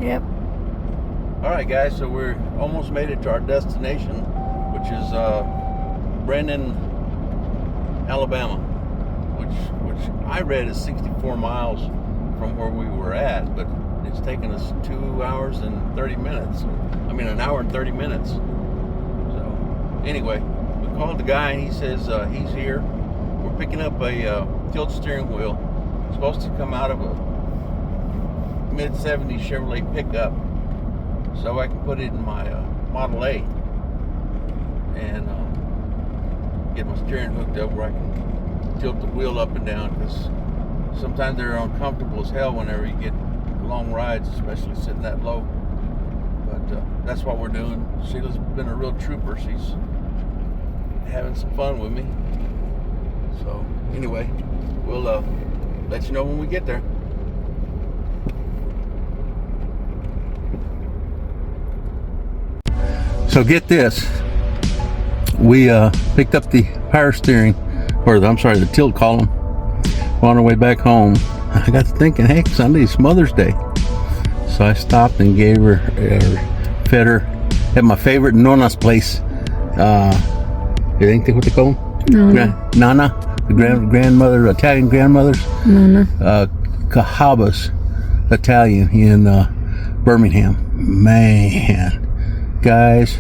Yep. All right, guys, so we're almost made it to our destination, which is Brennan, Alabama, which I read is 64 miles from where we were at, but it's taken us 2 hours and 30 minutes. I mean, an hour and 30 minutes. So anyway, we called the guy and he says he's here. We're picking up a tilt steering wheel. It's supposed to come out of a mid-70s Chevrolet pickup, so I can put it in my Model A and get my steering hooked up where I can tilt the wheel up and down, because sometimes they're uncomfortable as hell whenever you get long rides, especially sitting that low. But that's what we're doing. Sheila's been a real trooper. She's having some fun with me. So anyway, we'll let you know when we get there. So get this, we picked up the power steering, or the tilt column, on our way back home. I got to thinking, hey, Sunday's Mother's Day. So I stopped and gave her, fed her at my favorite Nona's place. You think what they call them? Nana, the grandmother, Italian grandmothers. Nana. Cahabas Italian in Birmingham. Man. Guys,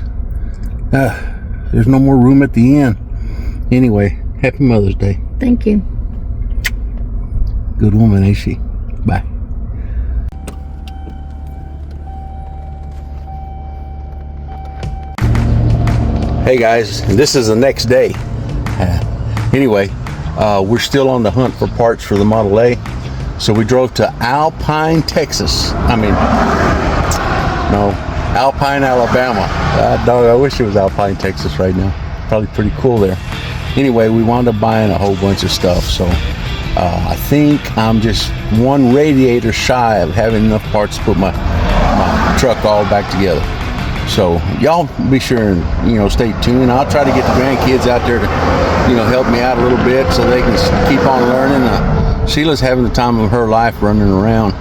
there's no more room at the inn. Anyway, happy Mother's Day. Thank you. Good woman, ain't she? Bye. Hey guys, this is the next day. Anyway, we're still on the hunt for parts for the Model A. So we drove to Alpine, Texas. Alpine, Alabama. I wish it was Alpine, Texas right now. Probably pretty cool there. Anyway, we wound up buying a whole bunch of stuff. So I think I'm just one radiator shy of having enough parts to put my truck all back together. So y'all be sure and stay tuned. I'll try to get the grandkids out there to help me out a little bit so they can keep on learning. Sheila's having the time of her life running around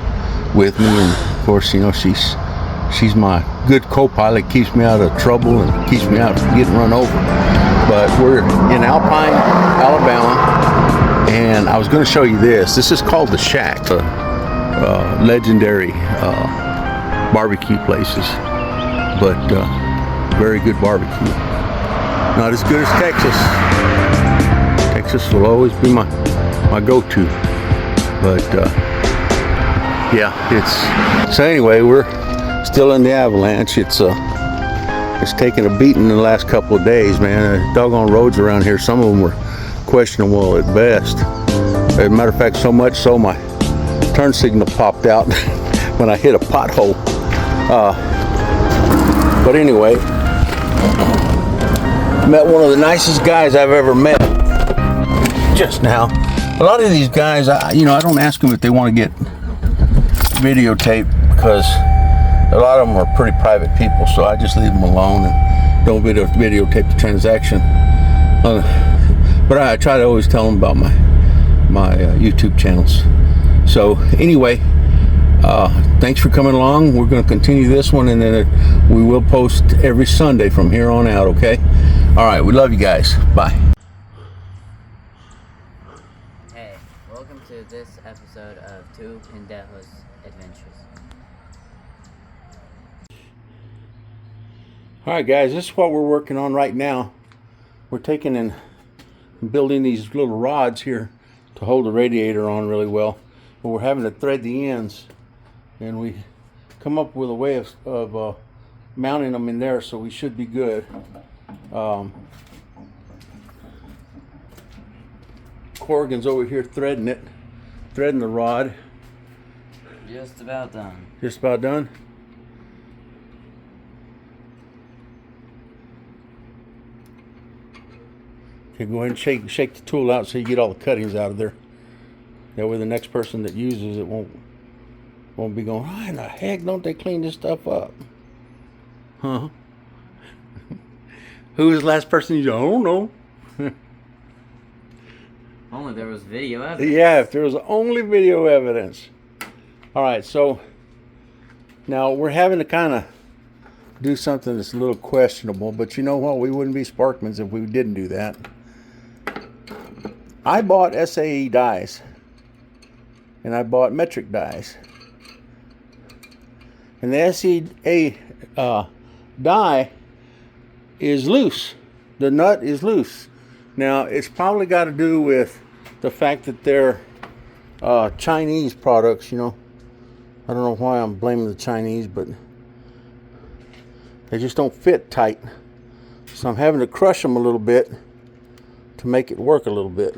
with me, and of course she's my good co-pilot, keeps me out of trouble and keeps me out from getting run over. But we're in Alpine, Alabama, and I was going to show you this. This is called the Shack, legendary barbecue places, but very good barbecue. Not as good as Texas. Texas will always be my go-to, but yeah, so anyway, we're still in the avalanche. It's taken a beating in the last couple of days, man. The doggone roads around here, some of them were questionable at best. As a matter of fact, so much so my turn signal popped out when I hit a pothole. But anyway, met one of the nicest guys I've ever met just now. A lot of these guys, I don't ask them if they want to get videotaped, because a lot of them are pretty private people, so I just leave them alone and don't videotape the transaction. But I try to always tell them about my YouTube channels. So anyway, thanks for coming along. We're going to continue this one, and then we will post every Sunday from here on out, okay? All right, we love you guys. Bye. Hey, welcome to this episode of Two Pendejos Adventures. All right, guys, this is what we're working on right now. We're taking and building these little rods here to hold the radiator on really well, but we're having to thread the ends, and we come up with a way of mounting them in there, so we should be good. Corrigan's over here threading the rod. Just about done. Just about done? Okay, go ahead and shake the tool out so you get all the cuttings out of there. That way the next person that uses it won't be going, why in the heck don't they clean this stuff up? Huh? Who was the last person you don't know? Only there was video evidence. Yeah, if there was only video evidence. All right, so Now we're having to kind of do something that's a little questionable, but you know what? We wouldn't be Sparkmans if we didn't do that. I bought SAE dies, and I bought metric dies. And the SAE die is loose. The nut is loose. Now, it's probably got to do with the fact that they're Chinese products, you know. I don't know why I'm blaming the Chinese, but they just don't fit tight. So I'm having to crush them a little bit to make it work a little bit.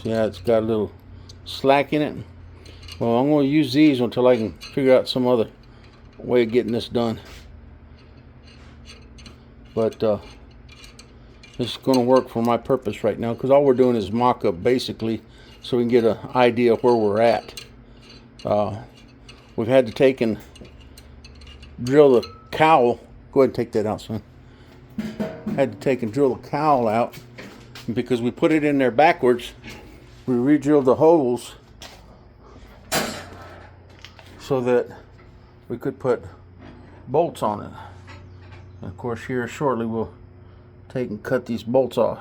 See how it's got a little slack in it? Well, I'm going to use these until I can figure out some other way of getting this done. But this is going to work for my purpose right now, because all we're doing is mock-up basically, so we can get an idea of where we're at. We've had to take and drill the cowl. Go ahead and take that out, son. Had to take and drill the cowl out, and because we put it in there backwards, we re-drilled the holes so that we could put bolts on it. And of course, here shortly we'll take and cut these bolts off.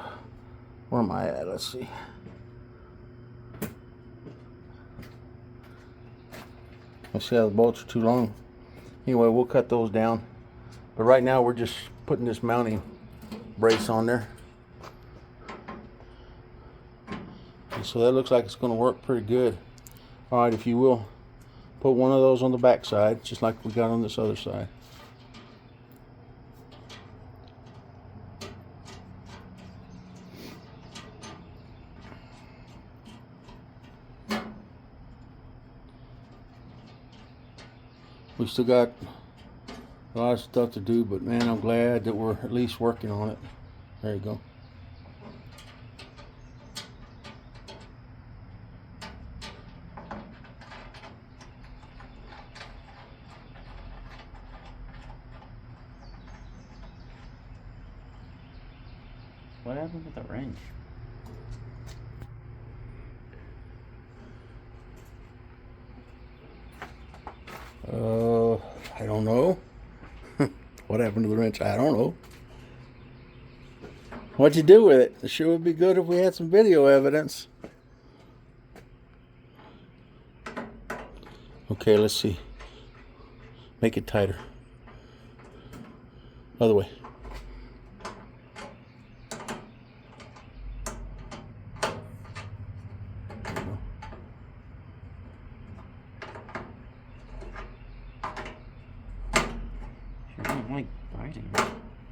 Where am I at? Let's see. I see how the bolts are too long. Anyway, we'll cut those down. But right now we're just putting this mounting brace on there. And so that looks like it's going to work pretty good. All right, if you will, put one of those on the back side, just like we got on this other side. We still got a lot of stuff to do, but man, I'm glad that we're at least working on it. There you go. What happened with the wrench? I don't know. What happened to the wrench? I don't know. What'd you do with it? It sure would be good if we had some video evidence. Okay, let's see. Make it tighter. Other way. Don't like biting.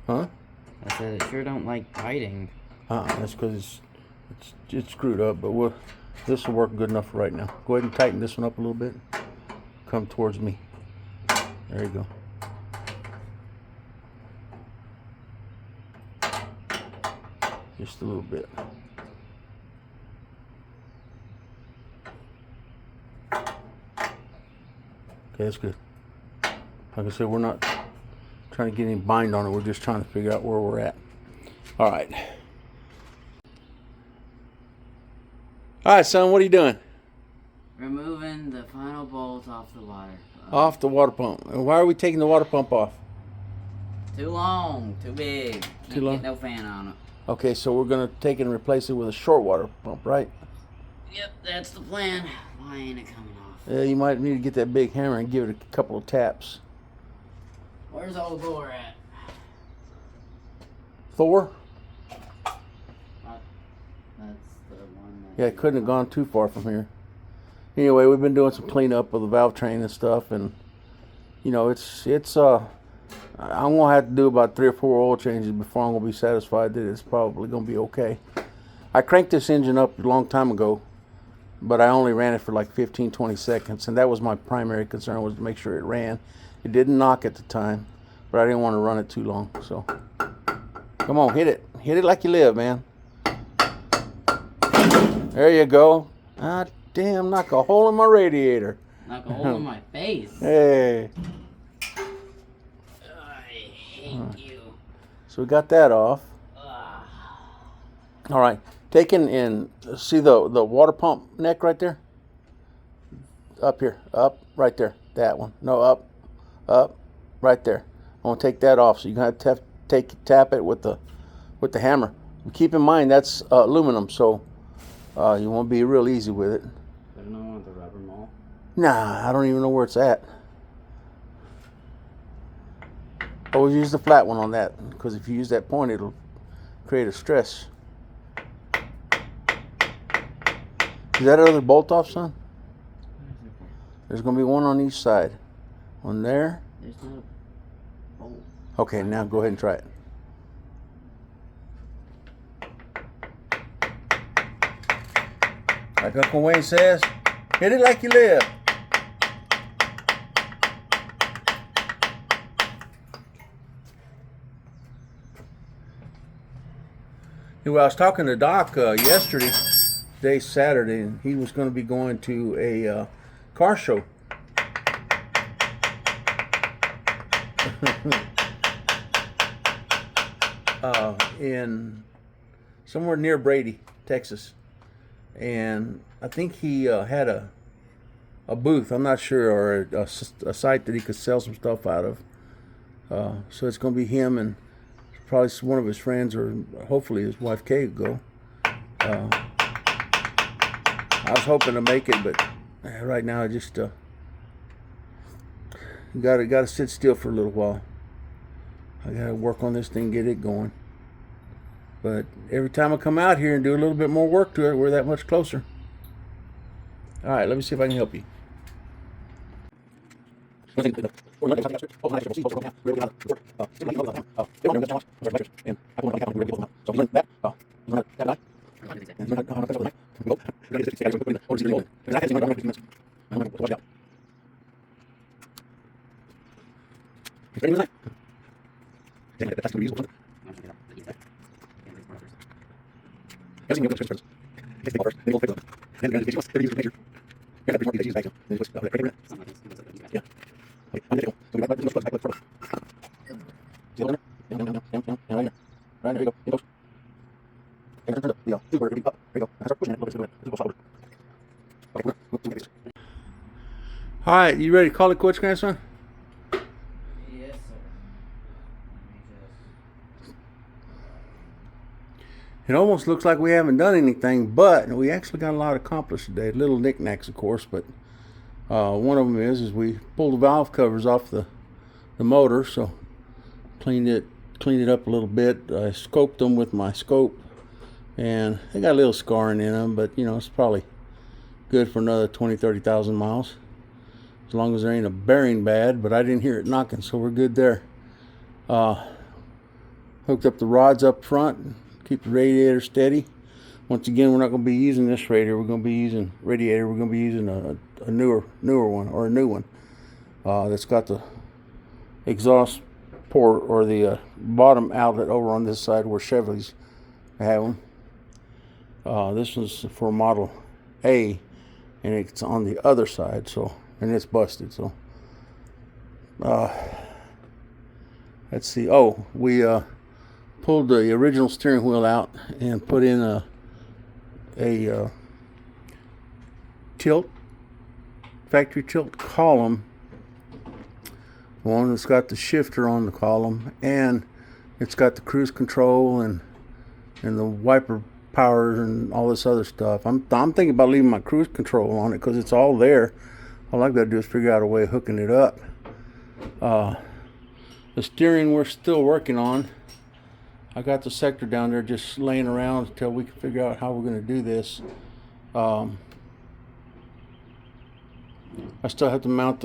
Huh? I said it sure don't like biting. That's because it's screwed up, but this will work good enough for right now. Go ahead and tighten this one up a little bit. Come towards me. There you go. Just a little bit. Okay, that's good. Like I said, we're not trying to get any bind on it. We're just trying to figure out where we're at. All right. All right, son, what are you doing? Removing the final bolt off the water. Off the water pump. And why are we taking the water pump off? Too long, too big. Too long? Get no fan on it. Okay, so we're going to take and replace it with a short water pump, right? Yep, that's the plan. Why ain't it coming off? Yeah, you might need to get that big hammer and give it a couple of taps. Where's old Thor at? Thor? That's the one that... Yeah, it couldn't have gone too far from here. Anyway, we've been doing some cleanup of the valve train and stuff, and you know, I'm gonna have to do about 3 or 4 oil changes before I'm gonna be satisfied that it's probably gonna be okay. I cranked this engine up a long time ago, but I only ran it for like 15-20 seconds, and that was my primary concern, was to make sure it ran. It didn't knock at the time, but I didn't want to run it too long. So come on, hit it like you live, man. There you go. Ah, damn, knock a hole in my radiator. Knock a hole in my face. Hey. I hate you. So we got that off. All right, taking in, see the water pump neck right there? Up here, up, right there, that one. No, up, right there. I'm gonna take that off, so you're gonna have to tap it with the hammer. Keep in mind that's aluminum, so you won't be real easy with it. I don't know the rubber mole. Nah, I don't even know where it's at. Always use the flat one on that, because if you use that point, it'll create a stress. Is that other bolt off, son? There's going to be one on each side. One there. There's no bolt. Okay, now go ahead and try it. Like Uncle Wayne says, hit it like you live. Well, I was talking to Doc yesterday. Today's Saturday, and he was going to be going to a car show. In somewhere near Brady, Texas. And I think he had a booth, I'm not sure, or a site that he could sell some stuff out of. So it's going to be him and probably one of his friends, or hopefully his wife Kay will go. I was hoping to make it, but right now I just gotta sit still for a little while. I gotta work on this thing, get it going. But every time I come out here and do a little bit more work to it, we're that much closer. All right, let me see if I can help you. All right, you ready to call it quits, grandson? Yes, sir. It almost looks like we haven't done anything, but we actually got a lot accomplished today. Little knickknacks, of course, but one of them is we pulled the valve covers off the motor, so cleaned it up a little bit. I scoped them with my scope, and they got a little scarring in them, but you know, it's probably good for another 20-30,000 miles, as long as there ain't a bearing bad. But I didn't hear it knocking, so we're good there. Hooked up the rods up front, keep the radiator steady. Once again, we're not going to be using this radiator. We're going to be using a newer one, or a new one, that's got the exhaust port, or the bottom outlet over on this side where Chevys have them. This one's for Model A, and it's on the other side, and it's busted. So let's see. Oh, we pulled the original steering wheel out and put in a factory tilt column, one that's got the shifter on the column, and it's got the cruise control and the wiper power and all this other stuff. I'm thinking about leaving my cruise control on it because it's all there. All I've got to do is figure out a way of hooking it up. The steering we're still working on. I got the sector down there just laying around until we can figure out how we're going to do this. I still have to mount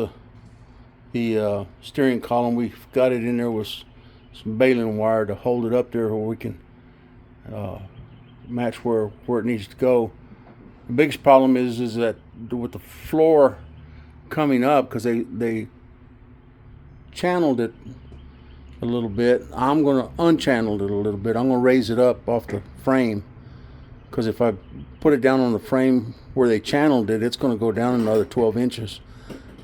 the steering column. We've got it in there with some baling wire to hold it up there where we can match where it needs to go. The biggest problem is that with the floor coming up, because they channeled it a little bit, I'm going to unchannel it a little bit. I'm going to raise it up off the frame, because if I put it down on the frame where they channeled it, it's going to go down another 12 inches,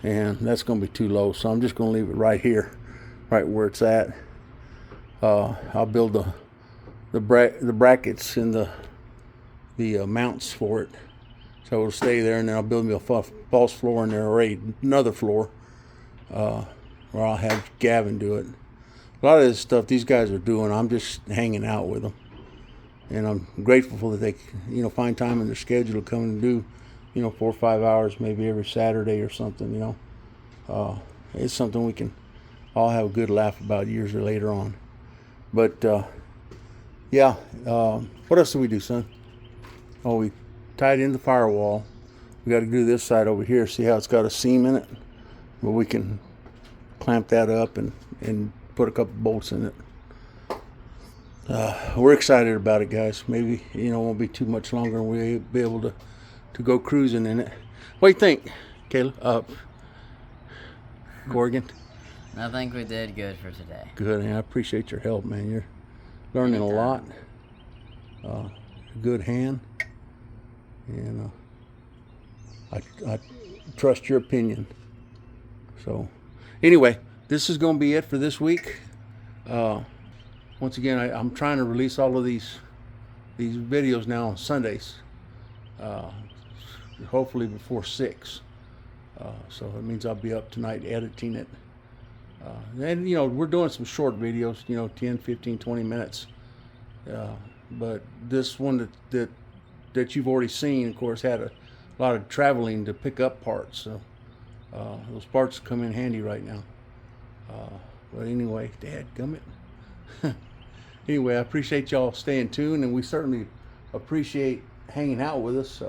and that's going to be too low. So I'm just going to leave it right here, right where it's at. I'll build the the brackets and the mounts for it. So it'll stay there, and then I'll build me a false floor in there, or another floor, where I'll have Gavin do it. A lot of this stuff these guys are doing, I'm just hanging out with them, and I'm grateful that they, find time in their schedule to come and do, 4 or 5 hours, maybe every Saturday or something. It's something we can all have a good laugh about years or later on. But what else do we do, son? Oh, we tied in the firewall. We got to do this side over here. See how it's got a seam in it? But we can clamp that up and put a couple bolts in it. We're excited about it, guys. Maybe, it won't be too much longer and we'll be able to go cruising in it. What do you think, Kayla? Corrigan? I think we did good for today. Good, and I appreciate your help, man. You're learning a lot. Good hand. And I trust your opinion. So, anyway, this is going to be it for this week. Once again, I'm trying to release all of these videos now on Sundays. Hopefully before 6. So it means I'll be up tonight editing it. And we're doing some short videos, 10, 15, 20 minutes. But this one that you've already seen, of course, had a lot of traveling to pick up parts. So those parts come in handy right now. But anyway, dadgummit. Anyway, I appreciate y'all staying tuned, and we certainly appreciate hanging out with us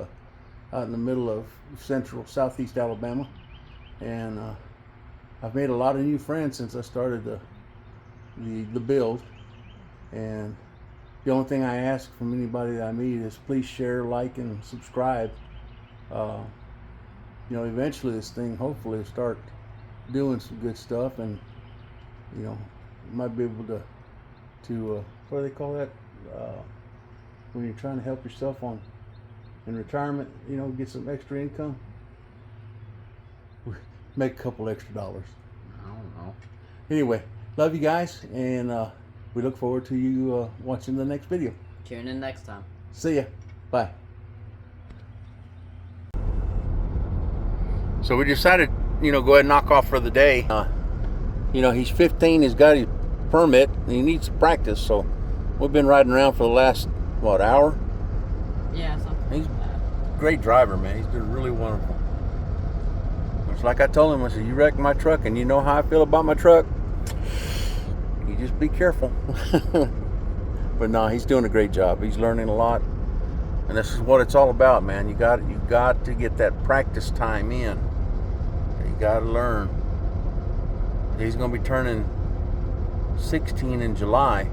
out in the middle of central southeast Alabama. And I've made a lot of new friends since I started the build. And the only thing I ask from anybody that I meet is please share, like, and subscribe. Eventually this thing hopefully will start doing some good stuff, and you might be able to what do they call that, when you're trying to help yourself in retirement, get some extra income, make a couple extra dollars. I don't know. Anyway, love you guys, and we look forward to you watching the next video. Tune in next time. See ya. Bye. So we decided, go ahead and knock off for the day. He's 15, he's got his permit, and he needs to practice, so we've been riding around for the last, hour? Yeah, something He's like that. a great driver, man. He's doing really wonderful. It's like I told him, I said, you wrecked my truck, and you know how I feel about my truck. You just be careful. But no, he's doing a great job. He's learning a lot, and this is what it's all about, man. You got to get that practice time in. You got to learn. He's going to be turning 16 in July,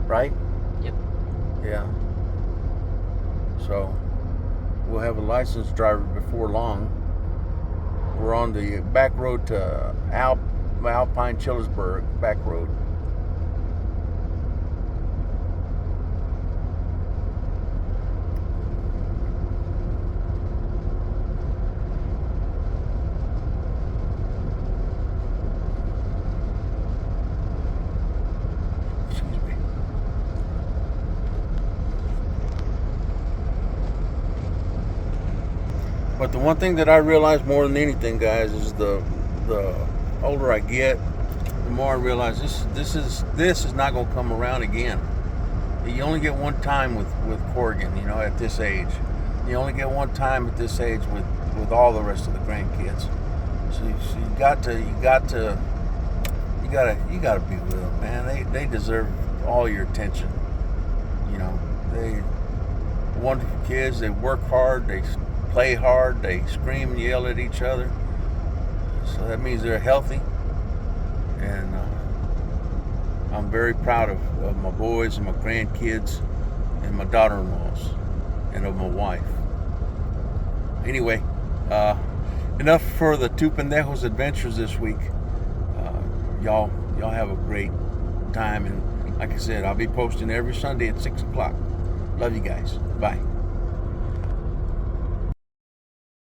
right? Yep. Yeah. So we'll have a licensed driver before long. We're on the back road to Alpine Chillersburg back road. But the one thing that I realize more than anything, guys, is the older I get, the more I realize this is not going to come around again. You only get one time with Corrigan, at this age. You only get one time at this age with all the rest of the grandkids. So you got to be with them, man. They deserve all your attention. They wonderful kids. They work hard. They play hard, they scream and yell at each other, so that means they're healthy, and I'm very proud of my boys and my grandkids and my daughter-in-laws and of my wife. Anyway, enough for the Two Pendejos adventures this week. Y'all have a great time, and like I said, I'll be posting every Sunday at 6 o'clock. Love you guys. Bye.